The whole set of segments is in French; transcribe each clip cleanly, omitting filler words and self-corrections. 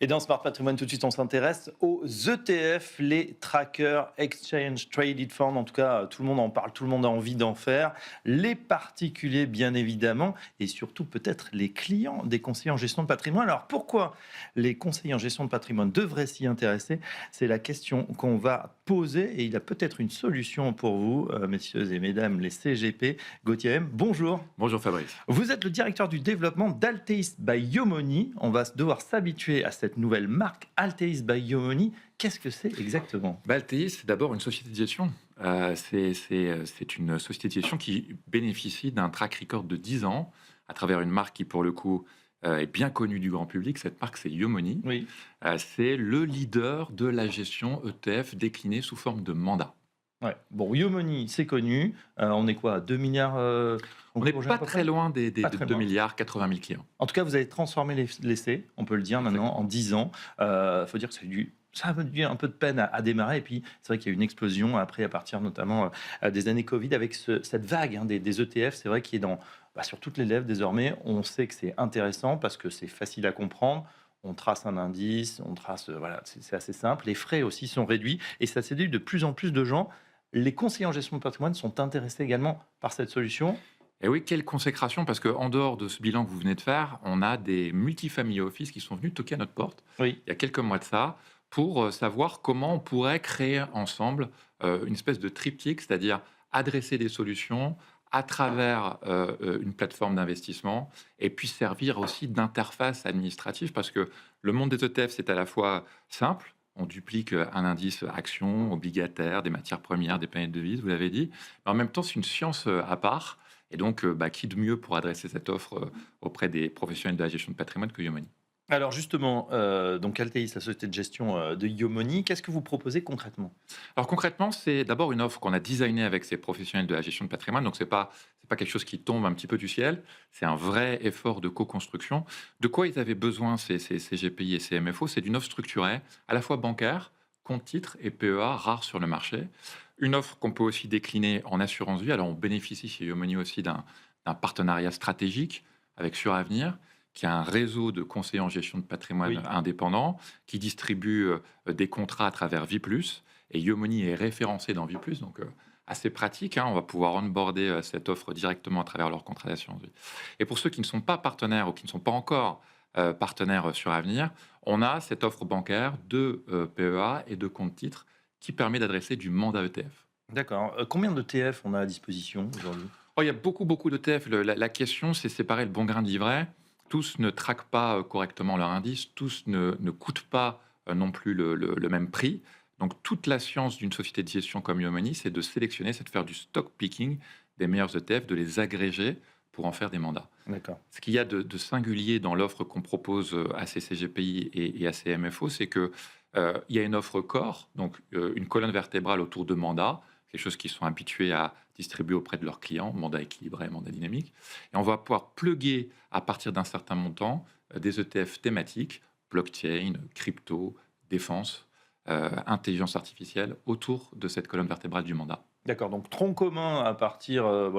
Et dans Smart Patrimoine, tout de suite, on s'intéresse aux ETF, les trackers, Exchange Traded Funds. En tout cas, tout le monde en parle, tout le monde a envie d'en faire. Les particuliers, bien évidemment, et surtout peut-être les clients des conseillers en gestion de patrimoine. Alors pourquoi les conseillers en gestion de patrimoine devraient s'y intéresser? C'est la question qu'on va poser et il a peut-être une solution pour vous, messieurs et mesdames les CGP. Gauthier M, bonjour. Bonjour Fabrice. Vous êtes le directeur du développement d'Alteis by Yomoni. On va devoir s'habituer à cette nouvelle marque Alteis by Yomoni. Qu'est-ce que c'est exactement? Alteis, c'est d'abord une société de gestion. C'est une société de gestion qui bénéficie d'un track record de 10 ans à travers une marque qui, pour le coup, est bien connue du grand public. Cette marque, c'est Yomoni. Oui. C'est le leader de la gestion ETF déclinée sous forme de mandat. Ouais. Bon, Yomoni, c'est connu. On est quoi, 2 milliards On n'est pas très loin des Pas très 2 loin. milliards 80 000 clients. En tout cas, vous avez transformé l'essai, on peut le dire maintenant, en 10 ans. Il faut dire que ça a eu un peu de peine à démarrer. Et puis, c'est vrai qu'il y a eu une explosion après, à partir notamment des années Covid, avec cette vague des ETF. C'est vrai qu'il est sur toutes les lèvres désormais. On sait que c'est intéressant parce que c'est facile à comprendre. On trace un indice, c'est assez simple. Les frais aussi sont réduits et ça séduit de plus en plus de gens. Les conseillers en gestion de patrimoine sont intéressés également par cette solution. Et oui, quelle consécration, parce qu'en dehors de ce bilan que vous venez de faire, on a des multifamily office qui sont venus toquer à notre porte, Oui. il y a quelques mois de ça, pour savoir comment on pourrait créer ensemble une espèce de triptyque, c'est-à-dire adresser des solutions à travers une plateforme d'investissement et puis servir aussi d'interface administrative, parce que le monde des ETF, c'est à la fois simple, on duplique un indice action, obligataire, des matières premières, des planètes de devises, vous l'avez dit, mais en même temps, c'est une science à part. Et donc, qui de mieux pour adresser cette offre auprès des professionnels de la gestion de patrimoine que Yomoni? Alors justement, donc Alteis, la société de gestion de Yomoni, qu'est-ce que vous proposez concrètement? Alors concrètement, c'est d'abord une offre qu'on a designée avec ces professionnels de la gestion de patrimoine. Donc c'est pas quelque chose qui tombe un petit peu du ciel. C'est un vrai effort de co-construction. De quoi ils avaient besoin ces GPI et ces MFO? C'est d'une offre structurée, à la fois bancaire, compte titre et PEA, rare sur le marché. Une offre qu'on peut aussi décliner en assurance vie. Alors on bénéficie chez Yomoni aussi d'un partenariat stratégique avec Suravenir, qui a un réseau de conseillers en gestion de patrimoine Oui. indépendants, qui distribue des contrats à travers Viplus. Et Yomoni est référencé dans Viplus, donc assez pratique. Hein, on va pouvoir onboarder cette offre directement à travers leur contrat d'assurance vie. Et pour ceux qui ne sont pas partenaires ou qui ne sont pas encore partenaires sur Avenir, on a cette offre bancaire de PEA et de compte titre qui permet d'adresser du mandat ETF. D'accord. Combien de TF on a à disposition aujourd'hui? Oh, il y a beaucoup d'ETF. La question, c'est séparer le bon grain d'ivraie. Tous ne traquent pas correctement leur indice, tous ne coûtent pas non plus le même prix. Donc toute la science d'une société de gestion comme Yomoni, c'est de sélectionner, c'est de faire du stock picking des meilleurs ETF, de les agréger pour en faire des mandats. D'accord. Ce qu'il y a de singulier dans l'offre qu'on propose à ces CGPI et à ces MFO, c'est que il y a une offre core, donc une colonne vertébrale autour de mandats, quelque chose qu'ils sont habitués à distribuer auprès de leurs clients, mandat équilibré, mandat dynamique. Et on va pouvoir plugger à partir d'un certain montant des ETF thématiques, blockchain, crypto, défense, intelligence artificielle, autour de cette colonne vertébrale du mandat. D'accord. Donc tronc commun à partir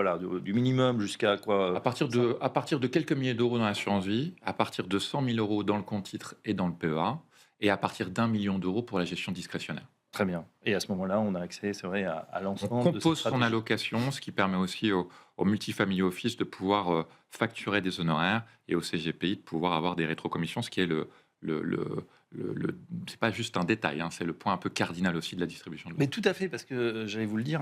du minimum jusqu'à quoi? À partir de quelques milliers d'euros dans l'assurance vie, à partir de 100 000 euros dans le compte titre et dans le PEA, et à partir d'1 million d'euros pour la gestion discrétionnaire. Très bien. Et à ce moment-là, on a accès, c'est vrai, à On l'ensemble de cette compose son stratégie. allocation, ce qui permet aussi au multifamily office de pouvoir facturer des honoraires et au CGPI de pouvoir avoir des rétrocommissions, ce qui est c'est pas juste un détail, hein, c'est le point un peu cardinal aussi de la distribution de Mais l'offre. tout à fait, parce que j'allais vous le dire,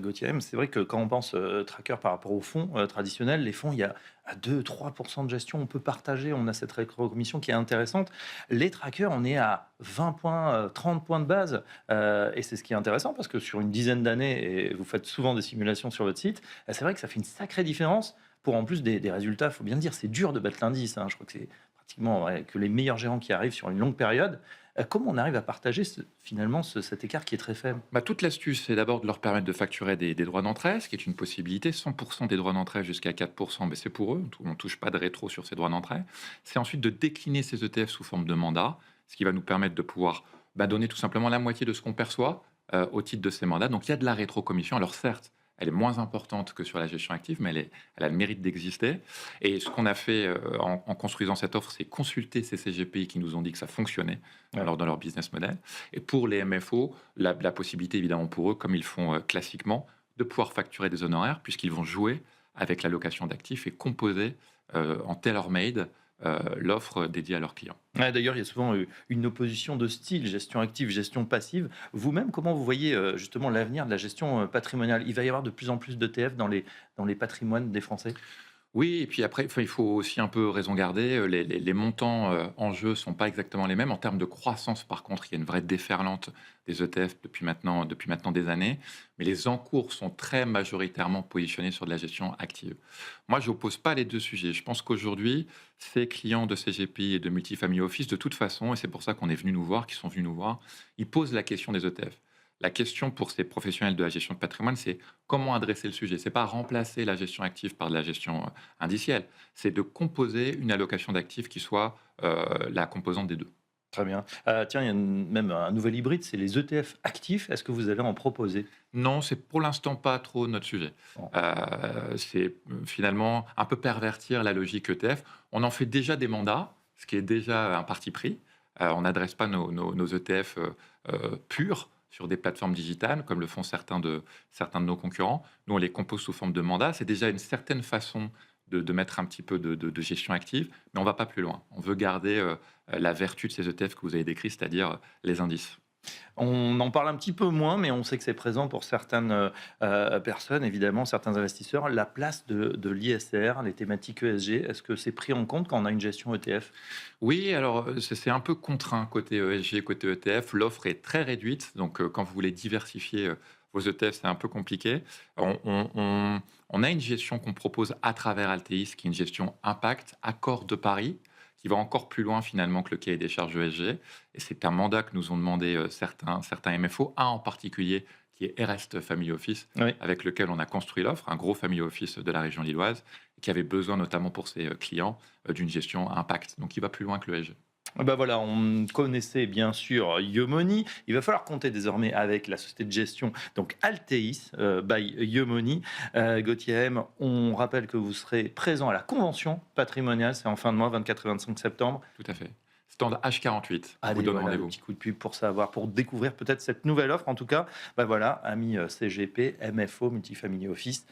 Gauthier M, c'est vrai que quand on pense tracker par rapport aux fonds traditionnels, les fonds, il y a à 2-3% de gestion, on peut partager, on a cette rétrocommission qui est intéressante. Les trackers, on est à 20 points, 30 points de base, et c'est ce qui est intéressant, parce que sur une dizaine d'années, et vous faites souvent des simulations sur votre site, c'est vrai que ça fait une sacrée différence pour en plus des résultats, il faut bien le dire, c'est dur de battre l'indice, hein, je crois que c'est pratiquement que les meilleurs gérants qui arrivent sur une longue période. Comment on arrive à partager finalement cet écart qui est très faible? Toute l'astuce, c'est d'abord de leur permettre de facturer des droits d'entrée, ce qui est une possibilité. 100% des droits d'entrée jusqu'à 4%, mais c'est pour eux. On ne touche pas de rétro sur ces droits d'entrée. C'est ensuite de décliner ces ETF sous forme de mandat, ce qui va nous permettre de pouvoir donner tout simplement la moitié de ce qu'on perçoit au titre de ces mandats. Donc il y a de la rétrocommission. Alors certes, elle est moins importante que sur la gestion active, mais elle a le mérite d'exister. Et ce qu'on a fait en construisant cette offre, c'est consulter ces CGPI qui nous ont dit que ça fonctionnait Ouais. dans leur business model. Et pour les MFO, la possibilité, évidemment, pour eux, comme ils font classiquement, de pouvoir facturer des honoraires, puisqu'ils vont jouer avec la location d'actifs et composer en tailor-made l'offre dédiée à leurs clients. Ouais, d'ailleurs, il y a souvent une opposition de style, gestion active, gestion passive. Vous-même, comment vous voyez justement l'avenir de la gestion patrimoniale? Il va y avoir de plus en plus d'ETF dans les patrimoines des Français? Oui, et puis après, enfin, il faut aussi un peu raison garder. Les montants en jeu sont pas exactement les mêmes. En termes de croissance, par contre, il y a une vraie déferlante des ETF depuis maintenant des années. Mais les encours sont très majoritairement positionnés sur de la gestion active. Moi, je n'oppose pas les deux sujets. Je pense qu'aujourd'hui, ces clients de CGPI et de Multifamily Office, de toute façon, et c'est pour ça qu'on est venu nous voir, qu'ils sont venus nous voir, ils posent la question des ETF. La question pour ces professionnels de la gestion de patrimoine, c'est comment adresser le sujet. C'est pas remplacer la gestion active par de la gestion indicielle. C'est de composer une allocation d'actifs qui soit la composante des deux. Très bien. Tiens, il y a même un nouvel hybride, c'est les ETF actifs. Est-ce que vous allez en proposer? Non, c'est pour l'instant pas trop notre sujet. Bon. C'est finalement un peu pervertir la logique ETF. On en fait déjà des mandats, ce qui est déjà un parti pris. On n'adresse pas nos ETF purs sur des plateformes digitales, comme le font certains de nos concurrents. Nous, on les compose sous forme de mandat. C'est déjà une certaine façon de mettre un petit peu de gestion active, mais on ne va pas plus loin. On veut garder la vertu de ces ETF que vous avez décrits, c'est-à-dire les indices. On en parle un petit peu moins, mais on sait que c'est présent pour certaines personnes, évidemment, certains investisseurs. La place de l'ISR, les thématiques ESG, est-ce que c'est pris en compte quand on a une gestion ETF? Oui, alors c'est un peu contraint côté ESG, côté ETF. L'offre est très réduite, donc quand vous voulez diversifier vos ETF, c'est un peu compliqué. On a une gestion qu'on propose à travers Altéis, qui est une gestion impact, accord de Paris, qui va encore plus loin finalement que le cahier des charges ESG. Et c'est un mandat que nous ont demandé certains MFO, un en particulier qui est Erest Family Office, Oui. avec lequel on a construit l'offre, un gros family office de la région lilloise, qui avait besoin notamment pour ses clients d'une gestion impact. Donc il va plus loin que le ESG. Ah bah voilà, on connaissait bien sûr Yomoni. Il va falloir compter désormais avec la société de gestion, donc Altéis by Yomoni. Gauthier M, on rappelle que vous serez présent à la convention patrimoniale, c'est en fin de mois, 24 et 25 septembre. Tout à fait. Stand H48, on vous Allez, donne voilà, le rendez-vous. petit coup de pub pour savoir, pour découvrir peut-être cette nouvelle offre. En tout cas, bah voilà, amis CGP, MFO, Multifamily Office.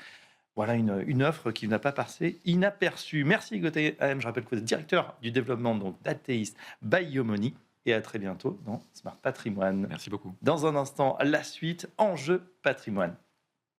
Voilà une offre qui n'a pas passé inaperçue. Merci Gauthier AM. Je rappelle que vous êtes directeur du développement donc d'Altéis by Yomoni. Et à très bientôt dans Smart Patrimoine. Merci beaucoup. Dans un instant, la suite, enjeu patrimoine.